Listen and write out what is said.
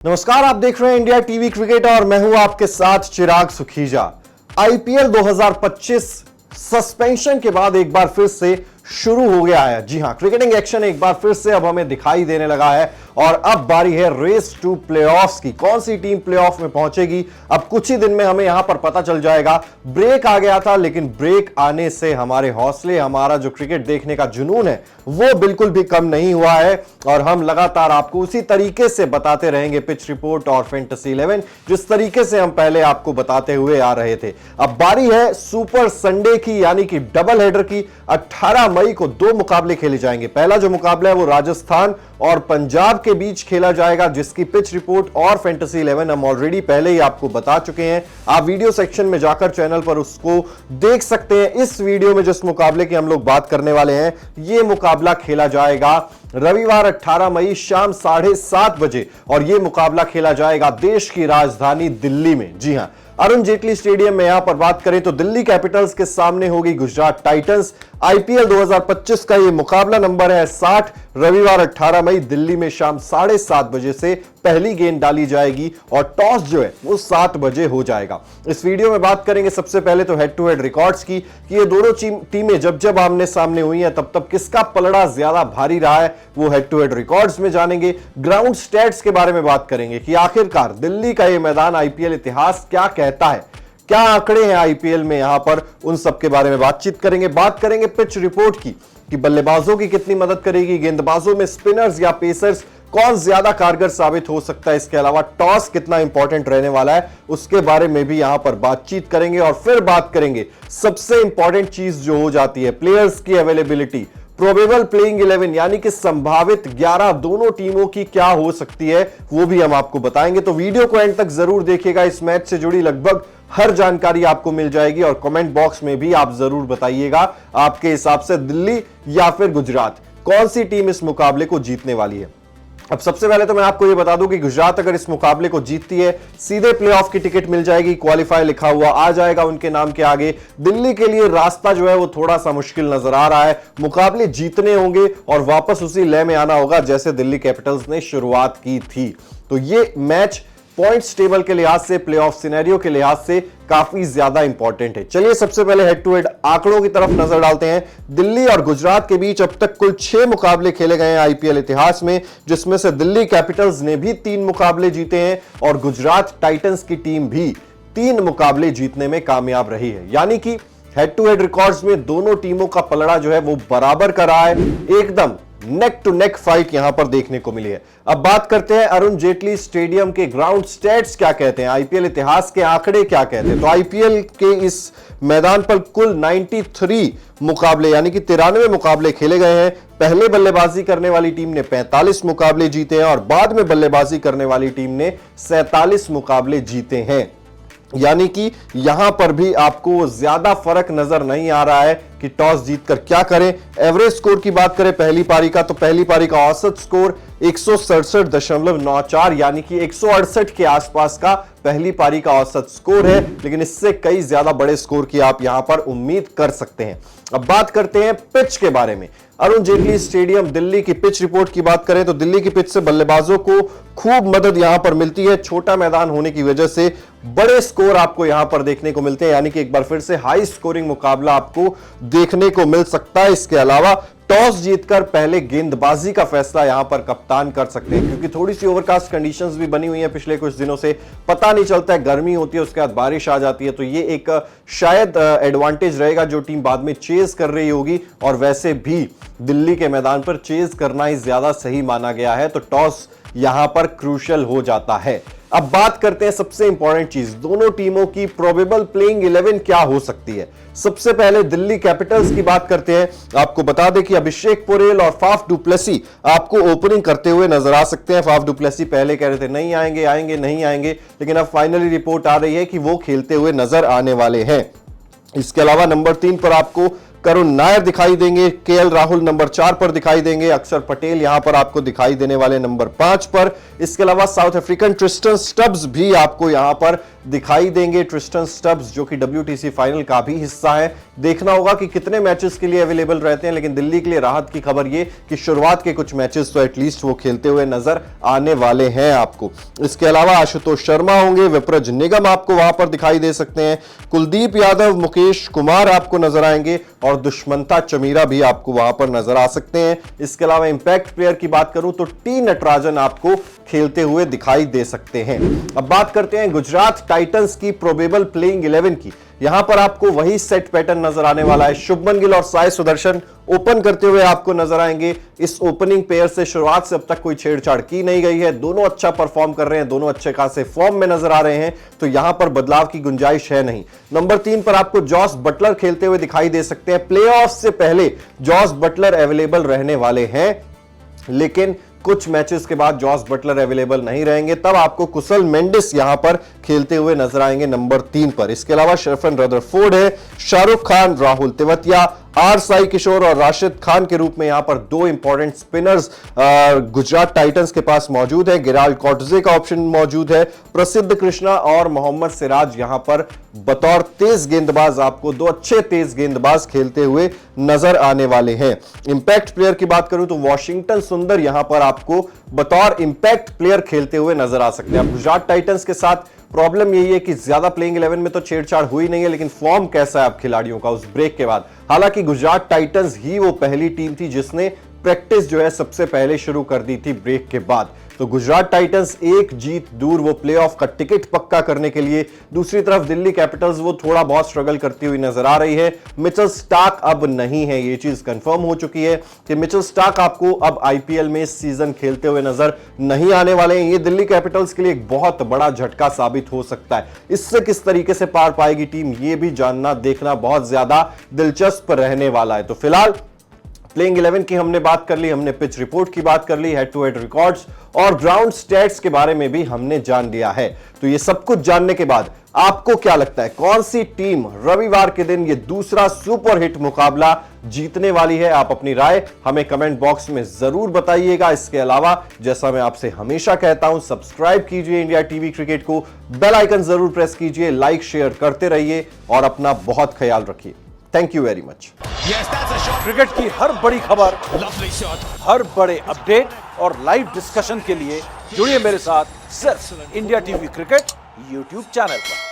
नमस्कार, आप देख रहे हैं इंडिया टीवी क्रिकेट और मैं हूं आपके साथ चिराग सुखीजा। आईपीएल 2025 सस्पेंशन के बाद एक बार फिर से शुरू हो गया है। जी हां, क्रिकेटिंग एक्शन एक बार फिर से अब हमें दिखाई देने लगा है और अब बारी है रेस टू प्लेऑफ्स की। कौन सी टीम प्लेऑफ में पहुंचेगी अब कुछ ही दिन में हमें यहां पर पता चल जाएगा। ब्रेक आ गया था, लेकिन ब्रेक आने से हमारे हौसले, हमारा जो क्रिकेट देखने का जुनून है वो बिल्कुल भी कम नहीं हुआ है और हम लगातार आपको उसी तरीके से बताते रहेंगे पिच रिपोर्ट और फैंटेसी 11, जिस तरीके से हम पहले आपको बताते हुए आ रहे थे। अब बारी है सुपर संडे की, यानी कि डबल हेडर की। 18 मई को 2 मुकाबले खेले जाएंगे। पहला जो मुकाबला है वो राजस्थान और पंजाब के बीच खेला जाएगा, जिसकी पिच रिपोर्ट और फैंटेसी 11 हम ऑलरेडी पहले ही आपको बता चुके हैं। आप वीडियो सेक्शन में जाकर चैनल पर उसको देख सकते हैं। इस वीडियो में जिस मुकाबले की हम लोग बात करने वाले हैं, यह मुकाबला खेला जाएगा रविवार 18 मई शाम 7:30 बजे और यह मुकाबला खेला जाएगा देश की राजधानी दिल्ली में। जी हां, अरुण जेटली स्टेडियम में। यहां पर बात करें तो दिल्ली कैपिटल्स के सामने होगी गुजरात टाइटंस। आईपीएल 2025 का यह मुकाबला नंबर है 60। रविवार 18 मई दिल्ली में शाम 7:30 बजे से पहली गेंद डाली जाएगी और टॉस जो है वो 7 बजे हो जाएगा। इस वीडियो में बात करेंगे सबसे पहले तो हेड टू हेड रिकॉर्ड्स की, कि ये दोनों टीमें जब आमने सामने हुई हैं तब किसका पलड़ा ज्यादा भारी रहा है, वो हेड टू हेड रिकॉर्ड्स में जानेंगे। ग्राउंड स्टैट्स के बारे में बात करेंगे कि आखिरकार दिल्ली का यह मैदान आईपीएल इतिहास क्या कहता है, क्या आंकड़े हैं आईपीएल में, यहां पर उन सब के बारे में बातचीत करेंगे। बात करेंगे पिच रिपोर्ट की कि बल्लेबाजों की कितनी मदद करेगी, गेंदबाजों में स्पिनर्स या पेसर्स कौन ज्यादा कारगर साबित हो सकता है। इसके अलावा टॉस कितना इंपॉर्टेंट रहने वाला है, उसके बारे में भी यहां पर बातचीत करेंगे। और फिर बात करेंगे सबसे इंपॉर्टेंट चीज जो हो जाती है, प्लेयर्स की अवेलेबिलिटी, प्रोबेबल प्लेइंग 11 यानी कि संभावित 11 दोनों टीमों की क्या हो सकती है, वो भी हम आपको बताएंगे। तो वीडियो को एंड तक जरूर देखिएगा। इस मैच से जुड़ी लगभग हर जानकारी आपको मिल जाएगी और कमेंट बॉक्स में भी आप जरूर बताइएगा आपके हिसाब से दिल्ली या फिर गुजरात, कौन सी टीम इस मुकाबले को जीतने वाली है। अब सबसे पहले तो मैं आपको यह बता दूं कि गुजरात अगर इस मुकाबले को जीतती है, सीधे प्लेऑफ की टिकट मिल जाएगी, क्वालिफाई लिखा हुआ आ जाएगा उनके नाम के आगे। दिल्ली के लिए रास्ता जो है वो थोड़ा सा मुश्किल नजर आ रहा है। मुकाबले जीतने होंगे और वापस उसी लय में आना होगा जैसे दिल्ली कैपिटल्स ने शुरुआत की थी। तो ये मैच पॉइंट्स टेबल के लिहाज से, प्लेऑफ सिनेरियो के लिहाज से काफी ज्यादा इंपॉर्टेंट है। चलिए सबसे पहले हेड टू हेड आंकड़ों की तरफ नजर डालते हैं। दिल्ली और गुजरात के बीच अब तक कुल 6 मुकाबले खेले गए हैं आईपीएल इतिहास में, जिसमें से दिल्ली कैपिटल्स ने भी 3 मुकाबले जीते हैं और गुजरात टाइटंस की टीम भी 3 मुकाबले जीतने में कामयाब रही है। यानी कि हेड टू हेड रिकॉर्ड्स में दोनों टीमों का पलड़ा जो है वो बराबर का रहा है। एकदम नेक टू नेक फाइट यहां पर देखने को मिली है। अब बात करते हैं अरुण जेटली स्टेडियम के ग्राउंड स्टैट्स क्या कहते हैं, आईपीएल इतिहास के आंकड़े क्या कहते हैं। तो आईपीएल के इस मैदान पर कुल 93 मुकाबले यानी कि 93 मुकाबले खेले गए हैं। पहले बल्लेबाजी करने वाली टीम ने 45 मुकाबले जीते हैं और बाद में बल्लेबाजी करने वाली टीम ने 47 मुकाबले जीते हैं। यानी कि यहां पर भी आपको ज्यादा फर्क नजर नहीं आ रहा है कि टॉस जीतकर क्या करें। एवरेज स्कोर की बात करें पहली पारी का, तो पहली पारी का औसत स्कोर 167.94 यानी कि 168 के आसपास का पहली पारी का औसत स्कोर है, लेकिन इससे कई ज्यादा बड़े स्कोर की आप यहां पर उम्मीद कर सकते हैं। अब बात करते हैं पिच के बारे में। अरुण जेटली स्टेडियम दिल्ली की पिच रिपोर्ट की बात करें तो दिल्ली की पिच से बल्लेबाजों को खूब मदद यहां पर मिलती है। छोटा मैदान होने की वजह से बड़े स्कोर आपको यहां पर देखने को मिलते हैं, यानी कि एक बार फिर से हाई स्कोरिंग मुकाबला आपको देखने को मिल सकता है। इसके अलावा टॉस जीतकर पहले गेंदबाजी का फैसला यहां पर कप्तान कर सकते हैं, क्योंकि थोड़ी सी ओवरकास्ट कंडीशंस भी बनी हुई हैं पिछले कुछ दिनों से। पता नहीं चलता है, गर्मी होती है उसके बाद बारिश आ जाती है, तो ये एक शायद एडवांटेज रहेगा जो टीम बाद में चेज कर रही होगी। और वैसे भी दिल्ली के मैदान पर चेज करना ही ज्यादा सही माना गया है, तो टॉस यहां पर क्रूशियल हो जाता है। अब बात करते हैं सबसे इंपॉर्टेंट चीज, दोनों टीमों की प्रोबेबल प्लेइंग 11 क्या हो सकती है। सबसे पहले दिल्ली कैपिटल्स की बात करते हैं। आपको बता दें कि अभिषेक पोरेल और फाफ डु प्लेसी आपको ओपनिंग करते हुए नजर आ सकते हैं। फाफ डु प्लेसी पहले कह रहे थे नहीं आएंगे नहीं आएंगे, लेकिन अब फाइनली रिपोर्ट आ रही है कि वो खेलते हुए नजर आने वाले हैं। इसके अलावा नंबर 3 पर आपको करुण नायर दिखाई देंगे, केएल राहुल नंबर 4 पर दिखाई देंगे, अक्षर पटेल यहां पर आपको दिखाई देने वाले नंबर 5 पर। इसके अलावा साउथ अफ्रीकन ट्रिस्टन स्टब्स भी आपको यहां पर दिखाई देंगे। ट्रिस्टन स्टब्स जो कि WTC फाइनल का भी हिस्सा है, देखना होगा कि कितने मैचेस के लिए अवेलेबल रहते हैं, लेकिन दिल्ली के लिए राहत की खबर ये कि शुरुआत के कुछ मैचेस तो एटलीस्ट वो खेलते हुए नजर आने वाले हैं आपको। इसके अलावा आशुतोष शर्मा होंगे, विप्रज निगम आपको वहां पर दिखाई दे सकते हैं, कुलदीप यादव, मुकेश कुमार आपको नजर आएंगे और दुष्मंता चमीरा भी आपको वहां पर नजर आ सकते हैं। इसके अलावा इंपैक्ट प्लेयर की बात करूं तो टी नटराजन आपको खेलते हुए दिखाई दे सकते हैं। अब बात करते हैं गुजरात टाइटंस की प्रोबेबल प्लेइंग 11 की। यहां पर आपको वही सेट पैटर्न नजर आने वाला है। शुभमन गिल और साई सुदर्शन ओपन करते हुए आपको नजर आएंगे। इस ओपनिंग पेयर से शुरुआत से अब तक कोई छेड़छाड़ की नहीं गई है, दोनों अच्छा परफॉर्म कर रहे हैं, दोनों अच्छे खासे फॉर्म में नजर आ रहे हैं, तो यहां पर बदलाव की गुंजाइश है नहीं। नंबर 3 पर आपको जॉस बटलर खेलते हुए दिखाई दे सकते हैं। प्लेऑफ से पहले जॉस बटलर अवेलेबल रहने वाले हैं, लेकिन कुछ मैचेस के बाद जॉस बटलर अवेलेबल नहीं रहेंगे, तब आपको कुशल मेंडिस यहां पर खेलते हुए नजर आएंगे नंबर 3 पर। इसके अलावा शरफन रदरफोर्ड है, शाहरुख खान, राहुल तेवतिया, आर साई किशोर और राशिद खान के रूप में यहां पर दो इंपॉर्टेंट स्पिनर्स गुजरात टाइटंस के पास मौजूद है। गिराल्ड कॉटजे का ऑप्शन मौजूद है। प्रसिद्ध कृष्णा और मोहम्मद सिराज यहां पर बतौर तेज गेंदबाज आपको दो अच्छे तेज गेंदबाज खेलते हुए नजर आने वाले हैं। इंपैक्ट प्लेयर की बात करूं तो वॉशिंगटन सुंदर यहां पर आपको बतौर इंपैक्ट प्लेयर खेलते हुए नजर आ सकते हैं। अब गुजरात टाइटंस के साथ प्रॉब्लम यही है कि ज्यादा प्लेइंग 11 में तो छेड़छाड़ हुई नहीं है, लेकिन फॉर्म कैसा है अब खिलाड़ियों का उस ब्रेक के बाद। हालांकि गुजरात टाइटंस ही वो पहली टीम थी जिसने प्रैक्टिस जो है सबसे पहले शुरू कर दी थी ब्रेक के बाद, तो गुजरात टाइटंस एक जीत दूर वो प्लेऑफ का टिकट पक्का करने के लिए। दूसरी तरफ दिल्ली कैपिटल्स वो थोड़ा बहुत स्ट्रगल करती हुई नजर आ रही है। मिचेल स्टार्क अब नहीं है, ये चीज कंफर्म हो चुकी है कि मिचेल स्टार्क आपको अब आईपीएल में इस सीजन खेलते हुए नजर नहीं आने वाले हैं। ये दिल्ली कैपिटल्स के लिए एक बहुत बड़ा झटका साबित हो सकता है। इससे किस तरीके से पार पाएगी टीम, ये भी जानना देखना बहुत ज्यादा दिलचस्प रहने वाला है। तो फिलहाल प्लेइंग 11 की हमने बात कर ली, हमने पिच रिपोर्ट की बात कर ली, हेड टू हेड रिकॉर्ड्स और ग्राउंड स्टैट्स के बारे में भी हमने जान लिया है। तो ये सब कुछ जानने के बाद आपको क्या लगता है कौन सी टीम रविवार के दिन ये दूसरा सुपर हिट मुकाबला जीतने वाली है? आप अपनी राय हमें कमेंट बॉक्स में जरूर बताइएगा। इसके अलावा जैसा मैं आपसे हमेशा कहता हूं, सब्सक्राइब कीजिए इंडिया टीवी क्रिकेट को, बेल आइकन जरूर प्रेस कीजिए, लाइक शेयर करते रहिए और अपना बहुत ख्याल रखिए। Thank you very much. Cricket की हर बड़ी खबर, हर बड़े अपडेट और लाइव डिस्कशन के लिए जुड़िए मेरे साथ सिर्फ India TV cricket YouTube channel पर।